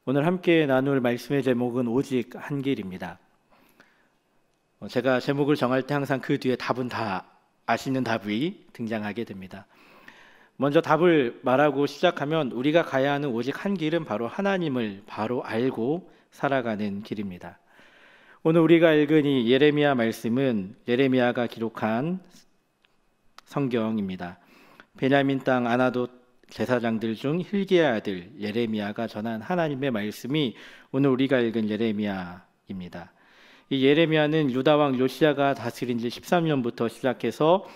오늘 함께 나눌 말씀의 제목은 오직 한 길입니다. 제가 제목을 정할 때 항상 그 뒤에 답은 다 아시는 답이 등장하게 됩니다. 먼저 답을 말하고 시작하면 우리가 가야 하는 오직 한 길은 바로 하나님을 바로 알고 살아가는 길입니다. 오늘 우리가 읽은 이 예레미야 말씀은 예레미야가 기록한 성경입니다. 베냐민 땅 아나돗 제사장들 중 hil기야의 아들 예레미야가 전한 하나님의 말씀이 오늘 우리가 읽은 예레미야입니다. 이 예레미야는 유다 왕 요시야가 다스린 지 13년부터 시작해서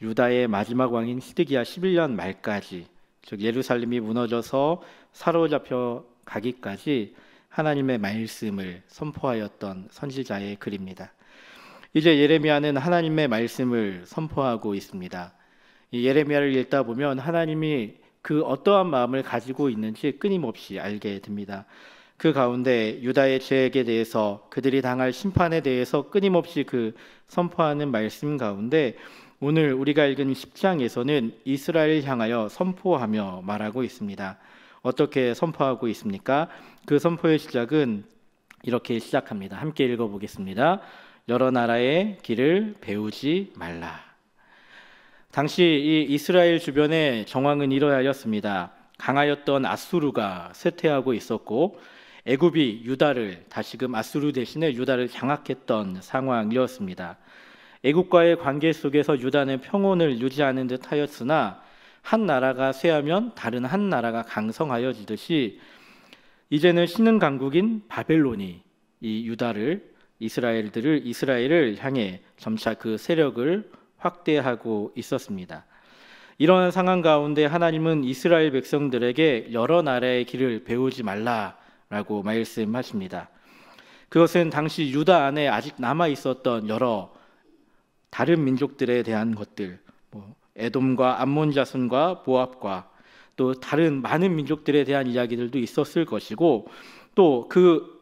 유다의 마지막 왕인 시드기야 11년 말까지, 즉 예루살렘이 무너져서 사로잡혀 가기까지 하나님의 말씀을 선포하였던 선지자의 글입니다. 이제 예레미야는 하나님의 말씀을 선포하고 있습니다. 이 예레미야를 읽다 보면 하나님이 그 어떠한 마음을 가지고 있는지 끊임없이 알게 됩니다. 그 가운데 유다의 죄악에 대해서, 그들이 당할 심판에 대해서 끊임없이 그 선포하는 말씀 가운데 오늘 우리가 읽은 10장에서는 이스라엘을 향하여 선포하며 말하고 있습니다. 어떻게 선포하고 있습니까? 그 선포의 시작은 이렇게 시작합니다. 함께 읽어보겠습니다. 여러 나라의 길을 배우지 말라. 당시 이 이스라엘 주변의 정황은 이러하였습니다. 강하였던 아수르가 쇠퇴하고 있었고 애굽이 유다를, 다시금 아수르 대신에 유다를 장악했던 상황이었습니다. 애굽과의 관계 속에서 유다는 평온을 유지하는 듯 하였으나 한 나라가 쇠하면 다른 한 나라가 강성하여지듯이 이제는 신흥 강국인 바벨론이 이 유다를, 이스라엘을 향해 점차 그 세력을 확대하고 있었습니다. 이런 상황 가운데 하나님은 이스라엘 백성들에게 여러 나라의 길을 배우지 말라라고 말씀하십니다. 그것은 당시 유다 안에 아직 남아 있었던 여러 다른 민족들에 대한 것들, 에돔과 암몬 자손과 모압과 또 다른 많은 민족들에 대한 이야기들도 있었을 것이고, 또 그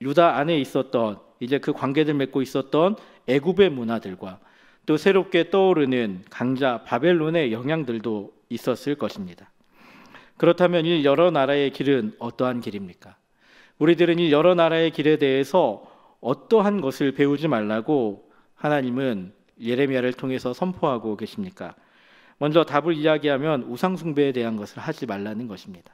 유다 안에 있었던, 이제 그 관계를 맺고 있었던 애굽의 문화들과 또 새롭게 떠오르는 강자 바벨론의 영향들도 있었을 것입니다. 그렇다면 이 여러 나라의 길은 어떠한 길입니까? 우리들은 이 여러 나라의 길에 대해서 어떠한 것을 배우지 말라고 하나님은 예레미야를 통해서 선포하고 계십니까? 먼저 답을 이야기하면 우상 숭배에 대한 것을 하지 말라는 것입니다.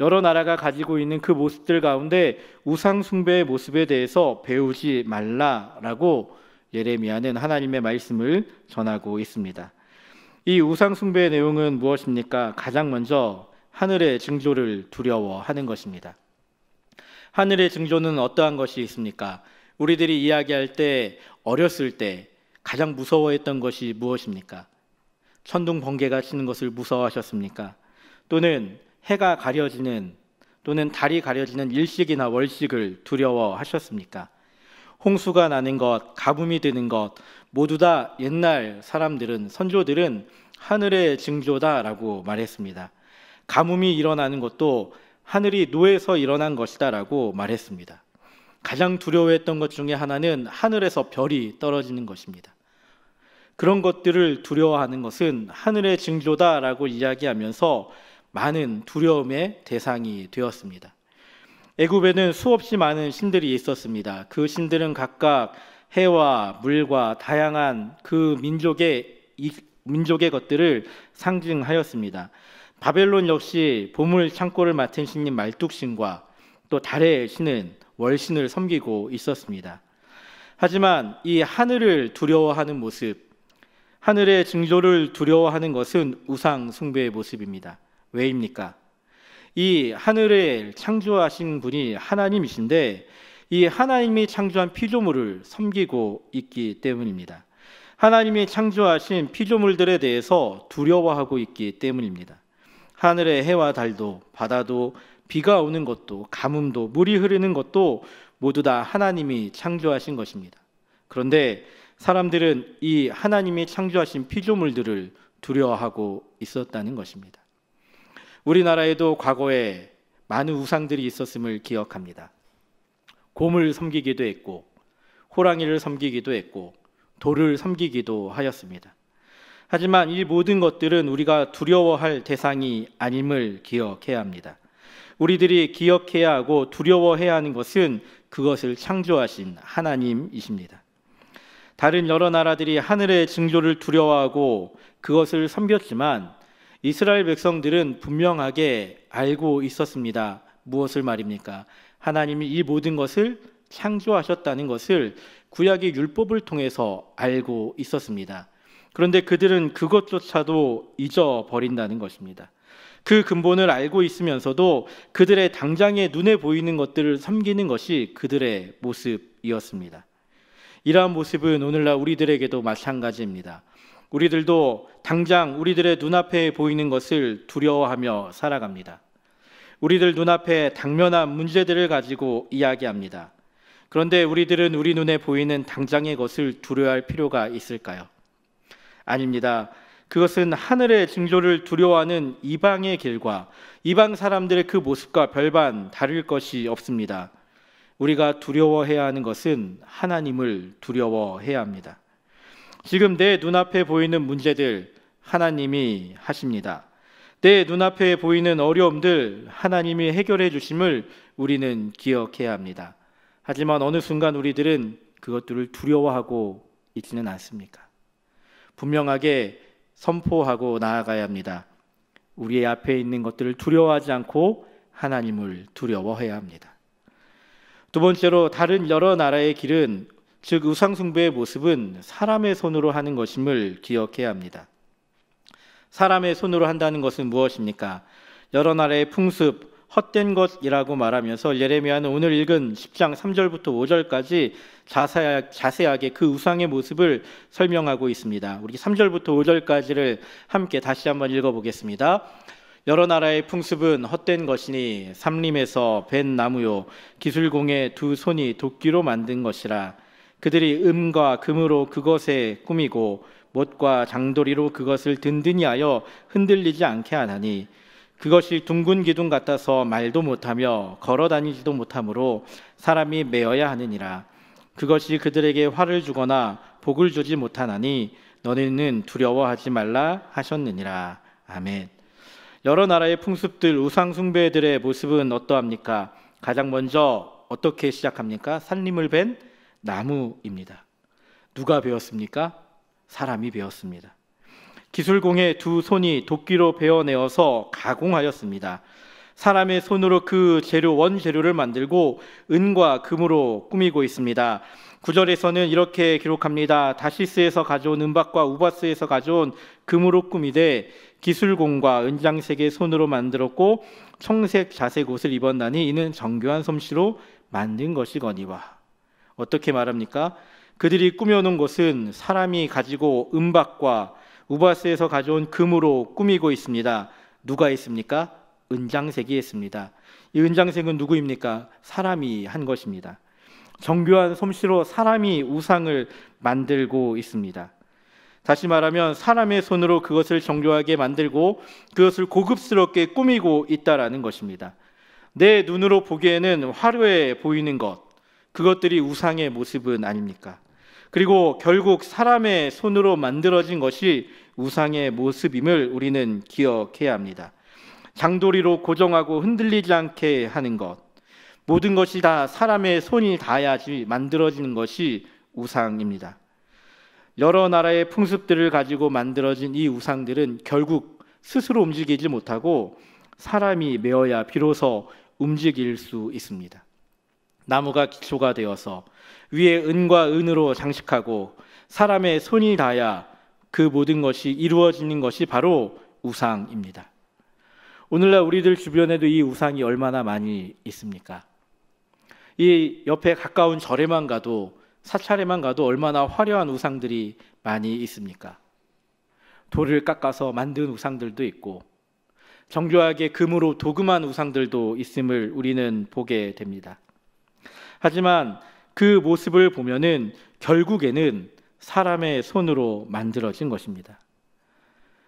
여러 나라가 가지고 있는 그 모습들 가운데 우상 숭배의 모습에 대해서 배우지 말라라고 예레미야는 하나님의 말씀을 전하고 있습니다. 이 우상 숭배의 내용은 무엇입니까? 가장 먼저 하늘의 징조를 두려워하는 것입니다. 하늘의 징조는 어떠한 것이 있습니까? 우리들이 이야기할 때, 어렸을 때 가장 무서워했던 것이 무엇입니까? 천둥 번개가 치는 것을 무서워하셨습니까? 또는 해가 가려지는, 또는 달이 가려지는 일식이나 월식을 두려워하셨습니까? 홍수가 나는 것, 가뭄이 드는 것, 모두 다 옛날 사람들은, 선조들은 하늘의 징조다라고 말했습니다. 가뭄이 일어나는 것도 하늘이 노에서 일어난 것이다라고 말했습니다. 가장 두려워했던 것 중에 하나는 하늘에서 별이 떨어지는 것입니다. 그런 것들을 두려워하는 것은 하늘의 징조다라고 이야기하면서 많은 두려움의 대상이 되었습니다. 애굽에는 수없이 많은 신들이 있었습니다. 그 신들은 각각 해와 물과 다양한 그 민족의 것들을 상징하였습니다. 바벨론 역시 보물 창고를 맡은 신인 말뚝신과 또 달의 신은 월신을 섬기고 있었습니다. 하지만 이 하늘을 두려워하는 모습, 하늘의 징조를 두려워하는 것은 우상 숭배의 모습입니다. 왜입니까? 이 하늘을 창조하신 분이 하나님이신데 이 하나님이 창조한 피조물을 섬기고 있기 때문입니다. 하나님이 창조하신 피조물들에 대해서 두려워하고 있기 때문입니다. 하늘의 해와 달도, 바다도, 비가 오는 것도, 가뭄도, 물이 흐르는 것도 모두 다 하나님이 창조하신 것입니다. 그런데 사람들은 이 하나님이 창조하신 피조물들을 두려워하고 있었다는 것입니다. 우리나라에도 과거에 많은 우상들이 있었음을 기억합니다. 곰을 섬기기도 했고, 호랑이를 섬기기도 했고, 돌을 섬기기도 하였습니다. 하지만 이 모든 것들은 우리가 두려워할 대상이 아님을 기억해야 합니다. 우리들이 기억해야 하고 두려워해야 하는 것은 그것을 창조하신 하나님이십니다. 다른 여러 나라들이 하늘의 징조를 두려워하고 그것을 섬겼지만 이스라엘 백성들은 분명하게 알고 있었습니다. 무엇을 말입니까? 하나님이 이 모든 것을 창조하셨다는 것을 구약의 율법을 통해서 알고 있었습니다. 그런데 그들은 그것조차도 잊어버린다는 것입니다. 그 근본을 알고 있으면서도 그들의 당장에 눈에 보이는 것들을 섬기는 것이 그들의 모습이었습니다. 이러한 모습은 오늘날 우리들에게도 마찬가지입니다. 우리들도 당장 우리들의 눈앞에 보이는 것을 두려워하며 살아갑니다. 우리들 눈앞에 당면한 문제들을 가지고 이야기합니다. 그런데 우리들은 우리 눈에 보이는 당장의 것을 두려워할 필요가 있을까요? 아닙니다. 그것은 하늘의 징조를 두려워하는 이방의 길과 이방 사람들의 그 모습과 별반 다를 것이 없습니다. 우리가 두려워해야 하는 것은 하나님을 두려워해야 합니다. 지금 내 눈앞에 보이는 문제들 하나님이 하십니다. 내 눈앞에 보이는 어려움들 하나님이 해결해 주심을 우리는 기억해야 합니다. 하지만 어느 순간 우리들은 그것들을 두려워하고 있지는 않습니까? 분명하게 선포하고 나아가야 합니다. 우리의 앞에 있는 것들을 두려워하지 않고 하나님을 두려워해야 합니다. 두 번째로 다른 여러 나라의 길은, 즉 우상숭배의 모습은 사람의 손으로 하는 것임을 기억해야 합니다. 사람의 손으로 한다는 것은 무엇입니까? 여러 나라의 풍습, 헛된 것이라고 말하면서 예레미야는 오늘 읽은 10장 3절부터 5절까지 자세하게 그 우상의 모습을 설명하고 있습니다. 우리 3절부터 5절까지를 함께 다시 한번 읽어보겠습니다. 여러 나라의 풍습은 헛된 것이니 삼림에서 벤 나무요 기술공의 두 손이 도끼로 만든 것이라. 그들이 음과 금으로 그것에 꾸미고 못과 장도리로 그것을 든든히 하여 흔들리지 않게 하나니 그것이 둥근 기둥 같아서 말도 못하며 걸어다니지도 못하므로 사람이 메어야 하느니라. 그것이 그들에게 화를 주거나 복을 주지 못하나니 너희는 두려워하지 말라 하셨느니라. 아멘. 여러 나라의 풍습들, 우상 숭배들의 모습은 어떠합니까? 가장 먼저 어떻게 시작합니까? 산림을 벤 나무입니다. 누가 배웠습니까? 사람이 배웠습니다. 기술공의 두 손이 도끼로 베어내어서 가공하였습니다. 사람의 손으로 그 재료, 원재료를 만들고 은과 금으로 꾸미고 있습니다. 9절에서는 이렇게 기록합니다. 다시스에서 가져온 은박과 우바스에서 가져온 금으로 꾸미되 기술공과 은장색의 손으로 만들었고 청색 자색 옷을 입었나니 이는 정교한 솜씨로 만든 것이거니와. 어떻게 말합니까? 그들이 꾸며놓은 것은 사람이 가지고 은박과 우바스에서 가져온 금으로 꾸미고 있습니다. 누가 있습니까? 은장색이 있습니다. 이 은장색은 누구입니까? 사람이 한 것입니다. 정교한 솜씨로 사람이 우상을 만들고 있습니다. 다시 말하면 사람의 손으로 그것을 정교하게 만들고 그것을 고급스럽게 꾸미고 있다라는 것입니다. 내 눈으로 보기에는 화려해 보이는 것, 그것들이 우상의 모습은 아닙니까? 그리고 결국 사람의 손으로 만들어진 것이 우상의 모습임을 우리는 기억해야 합니다. 장도리로 고정하고 흔들리지 않게 하는 것, 모든 것이 다 사람의 손이 닿아야지 만들어지는 것이 우상입니다. 여러 나라의 풍습들을 가지고 만들어진 이 우상들은 결국 스스로 움직이지 못하고 사람이 메어야 비로소 움직일 수 있습니다. 나무가 기초가 되어서 위에 은과 은으로 장식하고 사람의 손이 닿아야 그 모든 것이 이루어지는 것이 바로 우상입니다. 오늘날 우리들 주변에도 이 우상이 얼마나 많이 있습니까? 이 옆에 가까운 절에만 가도, 사찰에만 가도 얼마나 화려한 우상들이 많이 있습니까? 돌을 깎아서 만든 우상들도 있고 정교하게 금으로 도금한 우상들도 있음을 우리는 보게 됩니다. 하지만 그 모습을 보면은 결국에는 사람의 손으로 만들어진 것입니다.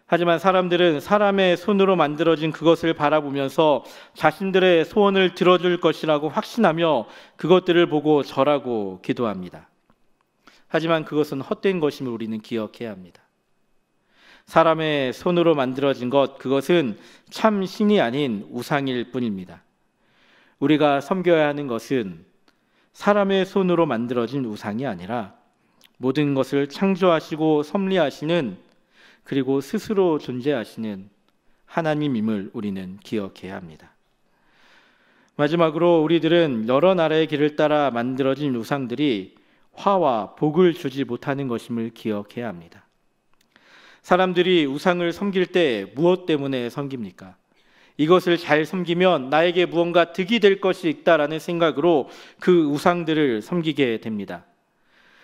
하지만 사람들은 사람의 손으로 만들어진 그것을 바라보면서 자신들의 소원을 들어줄 것이라고 확신하며 그것들을 보고 절하고 기도합니다. 하지만 그것은 헛된 것임을 우리는 기억해야 합니다. 사람의 손으로 만들어진 것, 그것은 참 신이 아닌 우상일 뿐입니다. 우리가 섬겨야 하는 것은 사람의 손으로 만들어진 우상이 아니라 모든 것을 창조하시고 섭리하시는, 그리고 스스로 존재하시는 하나님임을 우리는 기억해야 합니다. 마지막으로 우리들은 여러 나라의 길을 따라 만들어진 우상들이 화와 복을 주지 못하는 것임을 기억해야 합니다. 사람들이 우상을 섬길 때 무엇 때문에 섬깁니까? 이것을 잘 섬기면 나에게 무언가 득이 될 것이 있다라는 생각으로 그 우상들을 섬기게 됩니다.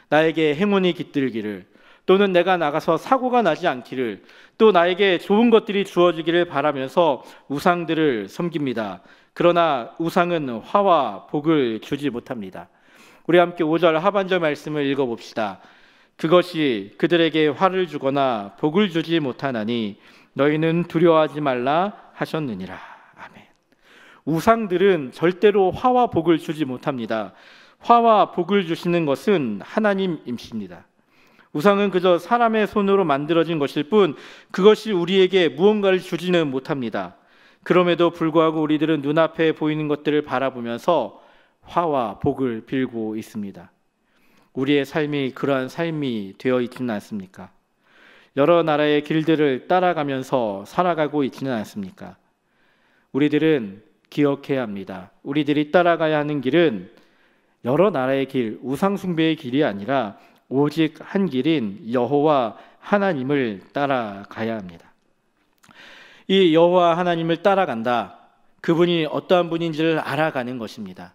나에게 행운이 깃들기를, 또는 내가 나가서 사고가 나지 않기를, 또 나에게 좋은 것들이 주어지기를 바라면서 우상들을 섬깁니다. 그러나 우상은 화와 복을 주지 못합니다. 우리 함께 5절 하반절 말씀을 읽어봅시다. 그것이 그들에게 화를 주거나 복을 주지 못하나니 너희는 두려워하지 말라 하셨느니라. 아멘. 우상들은 절대로 화와 복을 주지 못합니다. 화와 복을 주시는 것은 하나님이십니다. 우상은 그저 사람의 손으로 만들어진 것일 뿐 그것이 우리에게 무언가를 주지는 못합니다. 그럼에도 불구하고 우리들은 눈앞에 보이는 것들을 바라보면서 화와 복을 빌고 있습니다. 우리의 삶이 그러한 삶이 되어 있지는 않습니까? 여러 나라의 길들을 따라가면서 살아가고 있지는 않습니까? 우리들은 기억해야 합니다. 우리들이 따라가야 하는 길은 여러 나라의 길, 우상 숭배의 길이 아니라 오직 한 길인 여호와 하나님을 따라가야 합니다. 이 여호와 하나님을 따라간다, 그분이 어떠한 분인지를 알아가는 것입니다.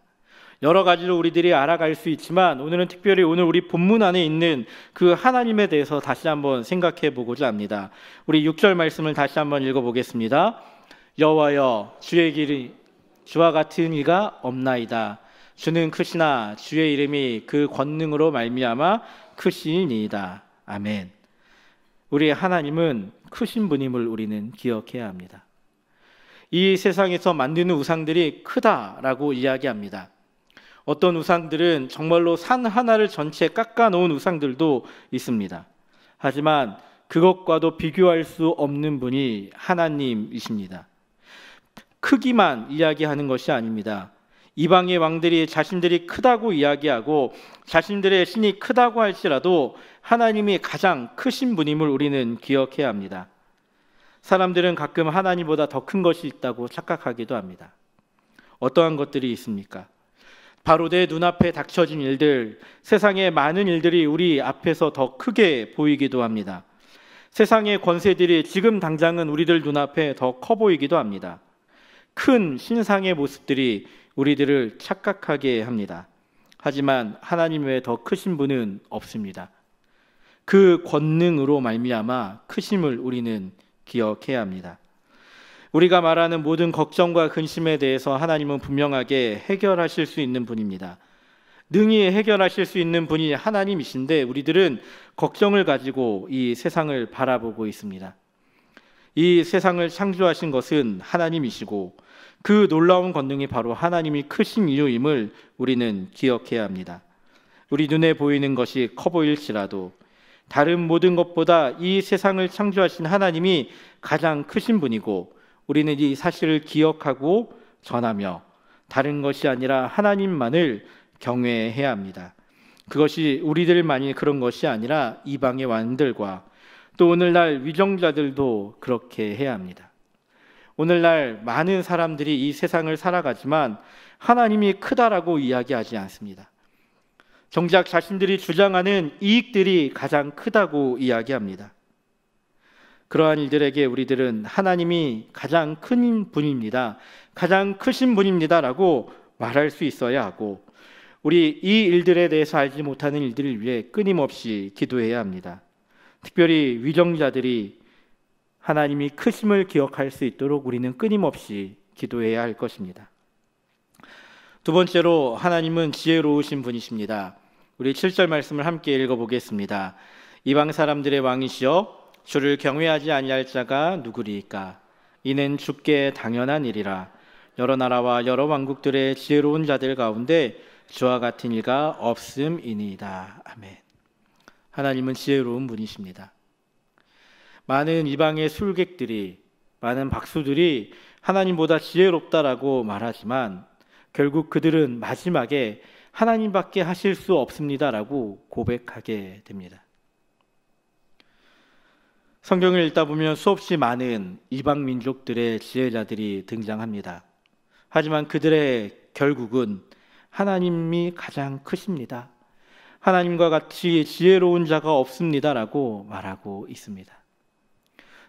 여러 가지로 우리들이 알아갈 수 있지만 오늘은 특별히 오늘 우리 본문 안에 있는 그 하나님에 대해서 다시 한번 생각해 보고자 합니다. 우리 6절 말씀을 다시 한번 읽어보겠습니다. 여호와여, 주의 길이 주와 같은 이가 없나이다. 주는 크시나 주의 이름이 그 권능으로 말미암아 크시니이다. 아멘. 우리 하나님은 크신 분임을 우리는 기억해야 합니다. 이 세상에서 만드는 우상들이 크다라고 이야기합니다. 어떤 우상들은 정말로 산 하나를 전체 깎아 놓은 우상들도 있습니다. 하지만 그것과도 비교할 수 없는 분이 하나님이십니다. 크기만 이야기하는 것이 아닙니다. 이방의 왕들이 자신들이 크다고 이야기하고 자신들의 신이 크다고 할지라도 하나님이 가장 크신 분임을 우리는 기억해야 합니다. 사람들은 가끔 하나님보다 더 큰 것이 있다고 착각하기도 합니다. 어떠한 것들이 있습니까? 바로 내 눈앞에 닥쳐진 일들, 세상의 많은 일들이 우리 앞에서 더 크게 보이기도 합니다. 세상의 권세들이 지금 당장은 우리들 눈앞에 더 커 보이기도 합니다. 큰 신상의 모습들이 우리들을 착각하게 합니다. 하지만 하나님 외에 더 크신 분은 없습니다. 그 권능으로 말미암아 크심을 우리는 기억해야 합니다. 우리가 말하는 모든 걱정과 근심에 대해서 하나님은 분명하게 해결하실 수 있는 분입니다. 능히 해결하실 수 있는 분이 하나님이신데 우리들은 걱정을 가지고 이 세상을 바라보고 있습니다. 이 세상을 창조하신 것은 하나님이시고 그 놀라운 권능이 바로 하나님이 크신 이유임을 우리는 기억해야 합니다. 우리 눈에 보이는 것이 커 보일지라도 다른 모든 것보다 이 세상을 창조하신 하나님이 가장 크신 분이고 우리는 이 사실을 기억하고 전하며 다른 것이 아니라 하나님만을 경외해야 합니다. 그것이 우리들만이 그런 것이 아니라 이방의 왕들과 또 오늘날 위정자들도 그렇게 해야 합니다. 오늘날 많은 사람들이 이 세상을 살아가지만 하나님이 크다라고 이야기하지 않습니다. 정작 자신들이 주장하는 이익들이 가장 크다고 이야기합니다. 그러한 일들에게 우리들은 하나님이 가장 큰 분입니다, 가장 크신 분입니다라고 말할 수 있어야 하고 우리 이 일들에 대해서 알지 못하는 일들을 위해 끊임없이 기도해야 합니다. 특별히 위정자들이 하나님이 크심을 기억할 수 있도록 우리는 끊임없이 기도해야 할 것입니다. 두 번째로 하나님은 지혜로우신 분이십니다. 우리 7절 말씀을 함께 읽어보겠습니다. 이방 사람들의 왕이시여 주를 경외하지 아니할 자가 누구리이까? 이는 주께 당연한 일이라. 여러 나라와 여러 왕국들의 지혜로운 자들 가운데 주와 같은 이가 없음이니이다. 아멘. 하나님은 지혜로운 분이십니다. 많은 이방의 술객들이, 많은 박수들이 하나님보다 지혜롭다라고 말하지만 결국 그들은 마지막에 하나님밖에 하실 수 없습니다라고 고백하게 됩니다. 성경을 읽다 보면 수없이 많은 이방 민족들의 지혜자들이 등장합니다. 하지만 그들의 결국은 하나님이 가장 크십니다. 하나님과 같이 지혜로운 자가 없습니다라고 말하고 있습니다.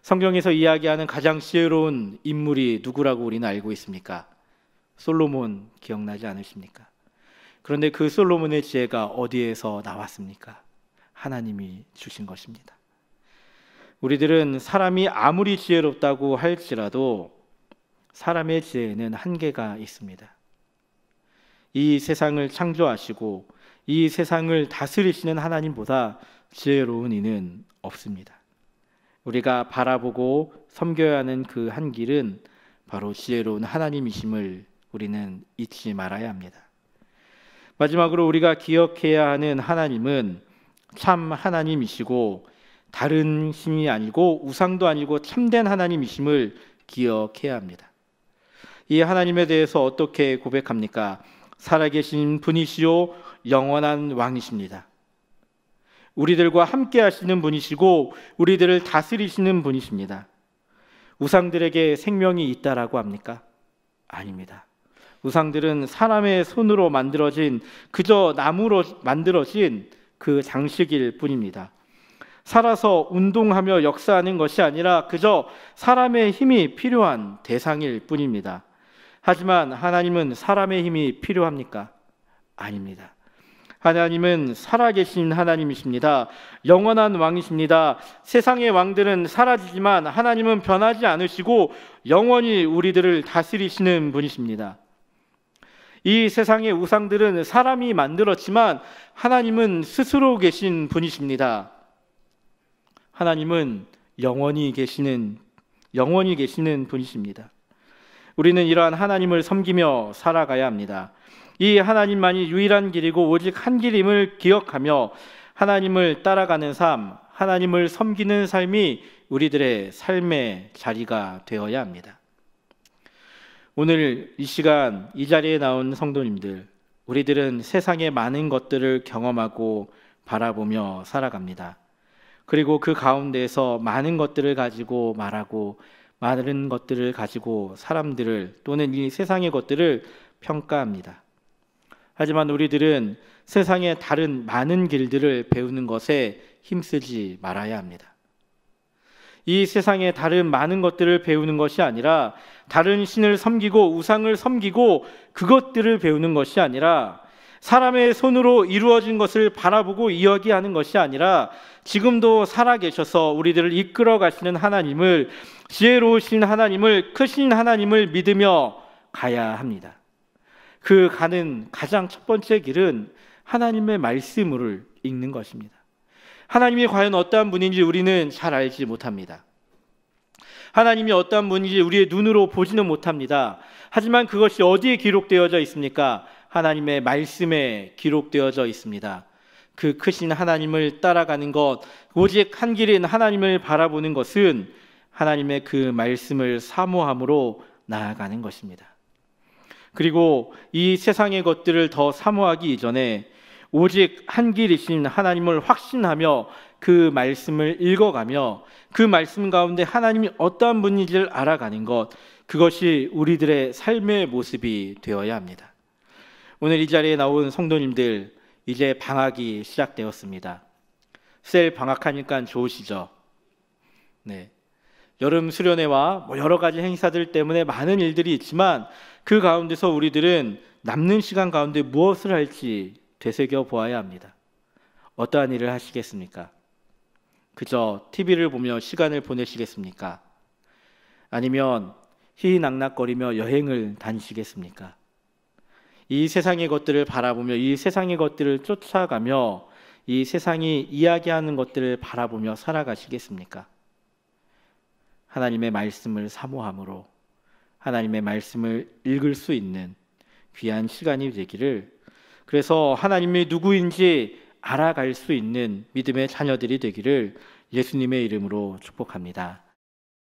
성경에서 이야기하는 가장 지혜로운 인물이 누구라고 우리는 알고 있습니까? 솔로몬 기억나지 않으십니까? 그런데 그 솔로몬의 지혜가 어디에서 나왔습니까? 하나님이 주신 것입니다. 우리들은 사람이 아무리 지혜롭다고 할지라도 사람의 지혜는 한계가 있습니다. 이 세상을 창조하시고 이 세상을 다스리시는 하나님보다 지혜로운 이는 없습니다. 우리가 바라보고 섬겨야 하는 그 한 길은 바로 지혜로운 하나님이심을 우리는 잊지 말아야 합니다. 마지막으로 우리가 기억해야 하는 하나님은 참 하나님이시고 다른 신이 아니고 우상도 아니고 참된 하나님이심을 기억해야 합니다. 이 하나님에 대해서 어떻게 고백합니까? 살아계신 분이시요 영원한 왕이십니다. 우리들과 함께 하시는 분이시고 우리들을 다스리시는 분이십니다. 우상들에게 생명이 있다라고 합니까? 아닙니다. 우상들은 사람의 손으로 만들어진, 그저 나무로 만들어진 그 장식일 뿐입니다. 살아서 운동하며 역사하는 것이 아니라 그저 사람의 힘이 필요한 대상일 뿐입니다. 하지만 하나님은 사람의 힘이 필요합니까? 아닙니다. 하나님은 살아계신 하나님이십니다. 영원한 왕이십니다. 세상의 왕들은 사라지지만 하나님은 변하지 않으시고 영원히 우리들을 다스리시는 분이십니다. 이 세상의 우상들은 사람이 만들었지만 하나님은 스스로 계신 분이십니다. 하나님은 영원히 계시는 분이십니다. 우리는 이러한 하나님을 섬기며 살아가야 합니다. 이 하나님만이 유일한 길이고 오직 한 길임을 기억하며 하나님을 따라가는 삶, 하나님을 섬기는 삶이 우리들의 삶의 자리가 되어야 합니다. 오늘 이 시간 이 자리에 나온 성도님들, 우리들은 세상의 많은 것들을 경험하고 바라보며 살아갑니다. 그리고 그 가운데에서 많은 것들을 가지고 말하고 많은 것들을 가지고 사람들을 또는 이 세상의 것들을 평가합니다. 하지만 우리들은 세상의 다른 많은 길들을 배우는 것에 힘쓰지 말아야 합니다. 이 세상의 다른 많은 것들을 배우는 것이 아니라 다른 신을 섬기고 우상을 섬기고 그것들을 배우는 것이 아니라 사람의 손으로 이루어진 것을 바라보고 이야기하는 것이 아니라 지금도 살아계셔서 우리들을 이끌어 가시는 하나님을, 지혜로우신 하나님을, 크신 하나님을 믿으며 가야 합니다. 그 가는 가장 첫 번째 길은 하나님의 말씀을 읽는 것입니다. 하나님이 과연 어떠한 분인지 우리는 잘 알지 못합니다. 하나님이 어떠한 분인지 우리의 눈으로 보지는 못합니다. 하지만 그것이 어디에 기록되어져 있습니까? 하나님의 말씀에 기록되어져 있습니다. 그 크신 하나님을 따라가는 것, 오직 한 길인 하나님을 바라보는 것은 하나님의 그 말씀을 사모함으로 나아가는 것입니다. 그리고 이 세상의 것들을 더 사모하기 이전에 오직 한 길이신 하나님을 확신하며 그 말씀을 읽어가며 그 말씀 가운데 하나님이 어떠한 분인지를 알아가는 것, 그것이 우리들의 삶의 모습이 되어야 합니다. 오늘 이 자리에 나온 성도님들, 이제 방학이 시작되었습니다. 셀 방학하니까 좋으시죠? 네. 여름 수련회와 여러 가지 행사들 때문에 많은 일들이 있지만 그 가운데서 우리들은 남는 시간 가운데 무엇을 할지 되새겨 보아야 합니다. 어떠한 일을 하시겠습니까? 그저 TV를 보며 시간을 보내시겠습니까? 아니면 희희낙낙거리며 여행을 다니시겠습니까? 이 세상의 것들을 바라보며 이 세상의 것들을 쫓아가며 이 세상이 이야기하는 것들을 바라보며 살아가시겠습니까? 하나님의 말씀을 사모함으로 하나님의 말씀을 읽을 수 있는 귀한 시간이 되기를, 그래서 하나님이 누구인지 알아갈 수 있는 믿음의 자녀들이 되기를 예수님의 이름으로 축복합니다.